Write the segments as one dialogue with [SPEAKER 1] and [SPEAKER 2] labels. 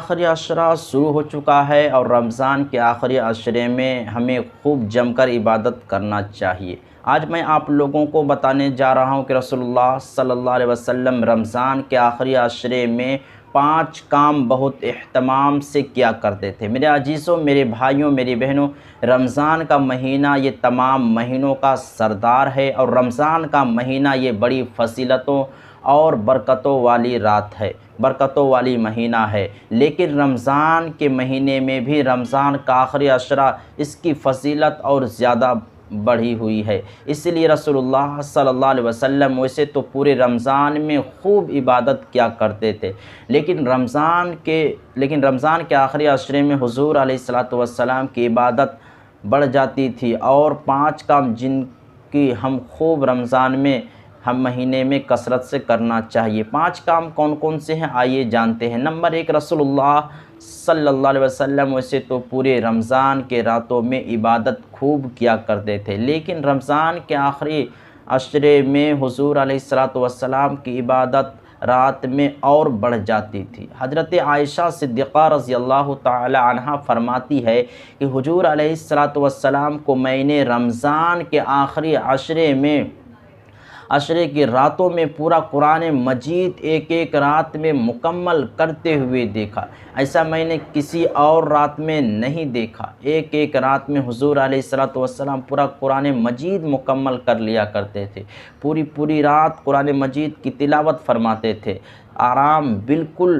[SPEAKER 1] आखिरी अशरा शुरू हो चुका है और रमज़ान के आखिरी अशरे में हमें खूब जमकर इबादत करना चाहिए। आज मैं आप लोगों को बताने जा रहा हूँ कि रसूलुल्लाह सल्लल्लाहु अलैहि वसल्लम रमज़ान के आखिरी अशरे में 5 काम बहुत एहतमाम से किया करते थे। मेरे अजीज़ों, मेरे भाइयों, मेरी बहनों, रमज़ान का महीना ये तमाम महीनों का सरदार है और रमज़ान का महीना ये बड़ी फजीलतों और बरकतों वाली रात है, बरकतों वाली महीना है। लेकिन रमज़ान के महीने में भी रमज़ान का आखिरी अशरा इसकी फ़जीलत और ज़्यादा बढ़ी हुई है। इसलिए रसूलुल्लाह सल्लल्लाहु अलैहि वसल्लम वैसे तो पूरे रमज़ान में खूब इबादत किया करते थे, लेकिन रमज़ान के आखिरी अशरे में हुज़ूर अलैहिस्सलातु वस्सलाम की इबादत बढ़ जाती थी और 5 काम जिनकी हम खूब रमज़ान में हम महीने में कसरत से करना चाहिए। 5 काम कौन कौन से हैं, आइए जानते हैं। नंबर 1, रसूलुल्लाह सल्लल्लाहु अलैहि वसल्लम वैसे तो पूरे रमज़ान के रातों में इबादत खूब किया करते थे, लेकिन रमज़ान के आखिरी अशरे में हुज़ूर अलैहिस्सलातु वस्सलाम की इबादत रात में और बढ़ जाती थी। हज़रत आयशा सिद्दीक़ा रज़ियल्लाहु ताला अन्हा फरमाती है कि हुज़ूर अलैहिस्सलातु वस्सलाम को मैंने रमज़ान के आखिरी अशरे की रातों में पूरा कुरान मजीद एक एक रात में मुकम्मल करते हुए देखा। ऐसा मैंने किसी और रात में नहीं देखा। एक एक रात में हुज़ूर अलैहिस्सलातु वस्सलाम पूरा कुरान मजीद मुकम्मल कर लिया करते थे। पूरी पूरी रात कुरान मजीद की तिलावत फरमाते थे। आराम बिल्कुल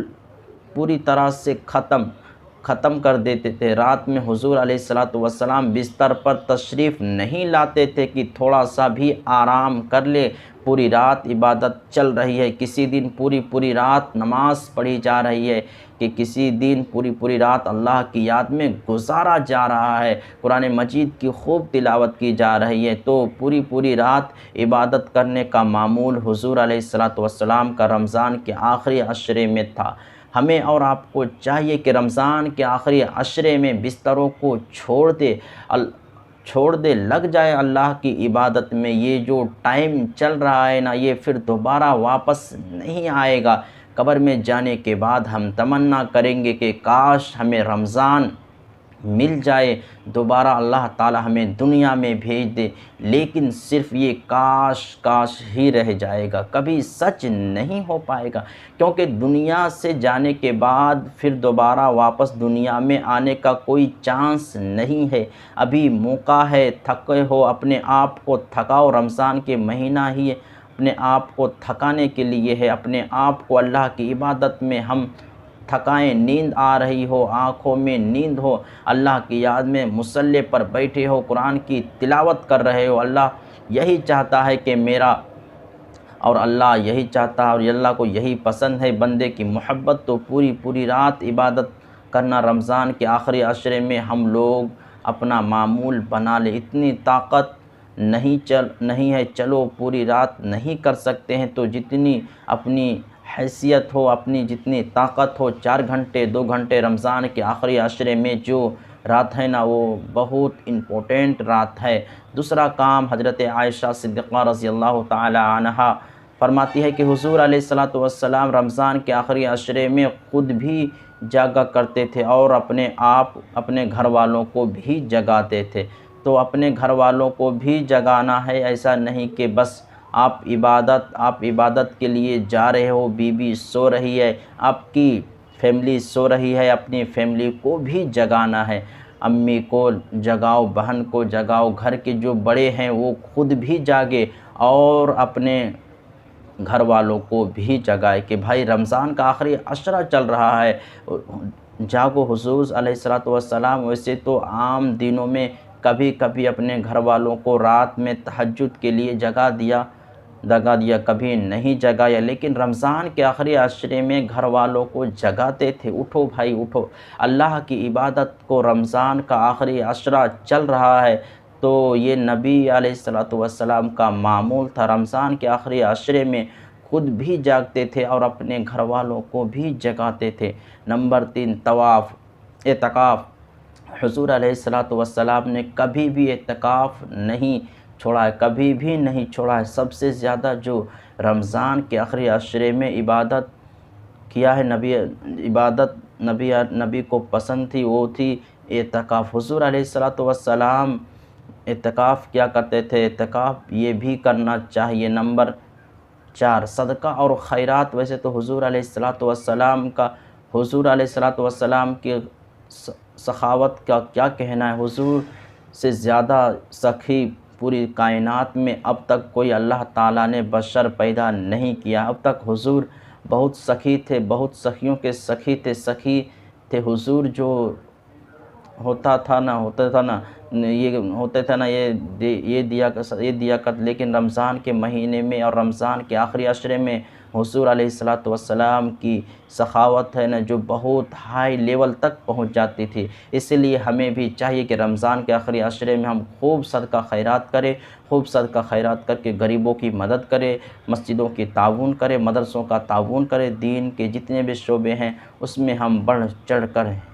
[SPEAKER 1] पूरी तरह से ख़त्म कर देते थे। रात में हुज़ूर अलैहिस्सलातु वस्सलाम बिस्तर पर तशरीफ़ नहीं लाते थे कि थोड़ा सा भी आराम कर ले। पूरी रात इबादत चल रही है, किसी दिन पूरी पूरी रात नमाज़ पढ़ी जा रही है, कि किसी दिन पूरी पूरी रात अल्लाह की याद में गुजारा जा रहा है, कुरान मजीद की खूब तिलावत की जा रही है। तो पूरी पूरी रात इबादत करने का मामूल हुज़ूर अलैहिस्सलातु वस्सलाम का रमज़ान के आखिरी अशरे में था। हमें और आपको चाहिए कि रमज़ान के आखिरी अशरे में बिस्तरों को छोड़ दे, लग जाए अल्लाह की इबादत में। ये जो टाइम चल रहा है ना, ये फिर दोबारा वापस नहीं आएगा। कब्र में जाने के बाद हम तमन्ना करेंगे कि काश हमें रमज़ान मिल जाए, दोबारा अल्लाह ताला हमें दुनिया में भेज दे, लेकिन सिर्फ़ ये काश काश ही रह जाएगा, कभी सच नहीं हो पाएगा। क्योंकि दुनिया से जाने के बाद फिर दोबारा वापस दुनिया में आने का कोई चांस नहीं है। अभी मौका है, थके हो अपने आप को थकाओ। रमज़ान के महीना ही अपने आप को थकाने के लिए है। अपने आप को अल्लाह की इबादत में हम थकाएं। नींद आ रही हो, आँखों में नींद हो, अल्लाह की याद में मुसल्ले पर बैठे हो, कुरान की तिलावत कर रहे हो। अल्लाह यही चाहता है कि अल्लाह यही चाहता है और अल्लाह को यही पसंद है, बंदे की मोहब्बत। तो पूरी पूरी रात इबादत करना रमज़ान के आखिरी अशरे में हम लोग अपना मामूल बना ले। इतनी ताकत नहीं है, चलो पूरी रात नहीं कर सकते हैं तो जितनी अपनी हैसियत हो, अपनी जितनी ताकत हो, 4 घंटे 2 घंटे रमज़ान के आखिरी अशरे में जो रात है ना, वो बहुत इम्पोर्टेंट रात है। दूसरा काम, हज़रत आयशा सिद्दीक़ा रज़ियल्लाहु ताला अन्हा फरमाती है कि हुज़ूर अलैहिस्सलातु वस्सलाम रमज़ान के आखिरी अशरे में ख़ुद भी जागा करते थे और अपने घर वालों को भी जगाते थे। तो अपने घर वालों को भी जगाना है, ऐसा नहीं कि बस आप इबादत के लिए जा रहे हो, बीवी सो रही है, आपकी फैमिली सो रही है, अपनी फैमिली को भी जगाना है। अम्मी को जगाओ, बहन को जगाओ, घर के जो बड़े हैं वो खुद भी जागे और अपने घर वालों को भी जगाए कि भाई रमज़ान का आखिरी अशरा चल रहा है, जागो। हुज़ूर अलैहिस्सलातु वस्सलाम वैसे तो आम दिनों में कभी कभी अपने घर वालों को रात में तहज्जुद के लिए जगा दिया, कभी नहीं जगाया, लेकिन रमज़ान के आखिरी अशरे में घर वालों को जगाते थे, उठो भाई उठो, अल्लाह की इबादत को। रमज़ान का आखिरी अशरा चल रहा है, तो ये नबी अलैहिस्सलातु वस्सलाम का मामूल था। रमज़ान के आखिरी अशरे में खुद भी जागते थे और अपने घर वालों को भी जगाते थे। नंबर 3, एतकाफ़। हुज़ूर अलैहिस्सलातु वस्सलाम ने कभी भी एतकाफ़ नहीं छोड़ा है, कभी भी नहीं छोड़ा है। सबसे ज़्यादा जो रमज़ान के आखिरी अशरे में इबादत किया है, नबी इबादत नबी को पसंद थी, वो थी एतकाफ़। हुज़ूर अलैहिस्सलातु वस्सलाम एतकाफ़ क्या करते थे? एतकाफ़ ये भी करना चाहिए। नंबर 4 सदका और खैरात। वैसे तो हुज़ूर अलैहिस्सलातु वस्सलाम की सखावत का क्या कहना है। हुज़ूर से ज़्यादा सखी पूरी कायनात में अब तक कोई अल्लाह ताला ने बशर पैदा नहीं किया। अब तक हुज़ूर बहुत सखी थे, बहुत सखियों के सखी थे हुज़ूर। जो होता था ना, ये होते थे ना, ये दिया कर। लेकिन रमज़ान के महीने में और रमज़ान के आखिरी अशरे में हुज़ूर अलैहिस्सलातु वस्सलाम की सखावत है ना, जो बहुत हाई लेवल तक पहुंच जाती थी। इसलिए हमें भी चाहिए कि रमज़ान के आखिरी अशरे में हम खूब सदका खैरात करें, खूब सदका खैरात करके गरीबों की मदद करें, मस्जिदों की ताउन करें, मदरसों का ताउन करें, दीन के जितने भी शोबे हैं उसमें हम बढ़ चढ़ कर